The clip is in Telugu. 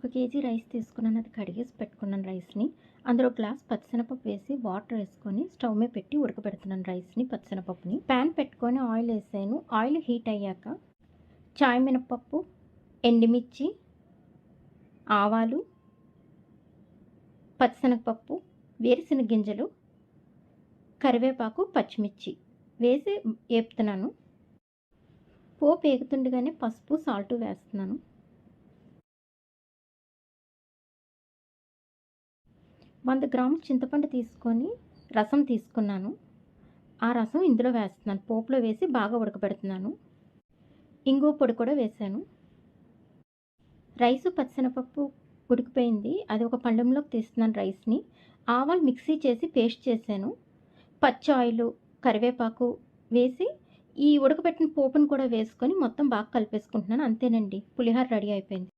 1 కేజీ రైస్ తీసుకున్నాను. అది కడిగేసి పెట్టుకున్నాను రైస్‌ని. అందులో గ్లాస్ పచ్చిశనగపప్పు వేసి వాటర్ వేసుకొని స్టవ్ మీద పెట్టి ఉడకబెడుతున్నాను రైస్‌ని, పచ్చిశనగపప్పుని. పాన్ పెట్టుకొని ఆయిల్ వేసాను. ఆయిల్ హీట్ అయ్యాక చాయ్ మినపప్పు, ఎండుమిర్చి, ఆవాలు, పచ్చిశనగపప్పు, వేరుశనగ గింజలు, కరివేపాకు, పచ్చిమిర్చి వేసి ఏపుతున్నాను. పోపు ఏగుతుండగానే పసుపు, సాల్టు వేస్తున్నాను. 100 గ్రాముల చింతపండు తీసుకొని రసం తీసుకున్నాను. ఆ రసం ఇందులో వేస్తున్నాను. పోపులో వేసి బాగా ఉడకబెడుతున్నాను. ఇంగువ పొడి కూడా వేశాను. రైసు, పచ్చిశనగపప్పు ఉడికిపోయింది. అది ఒక పళ్ళెంలోకి తీస్తున్నాను రైస్‌ని. ఆవాలు మిక్సీ చేసి పేస్ట్ చేశాను. పచ్చి ఆయిలు, కరివేపాకు వేసి ఈ ఉడకబెట్టిన పోపును కూడా వేసుకొని మొత్తం బాగా కలిపేసుకుంటున్నాను. అంతేనండి, పులిహోర రెడీ అయిపోయింది.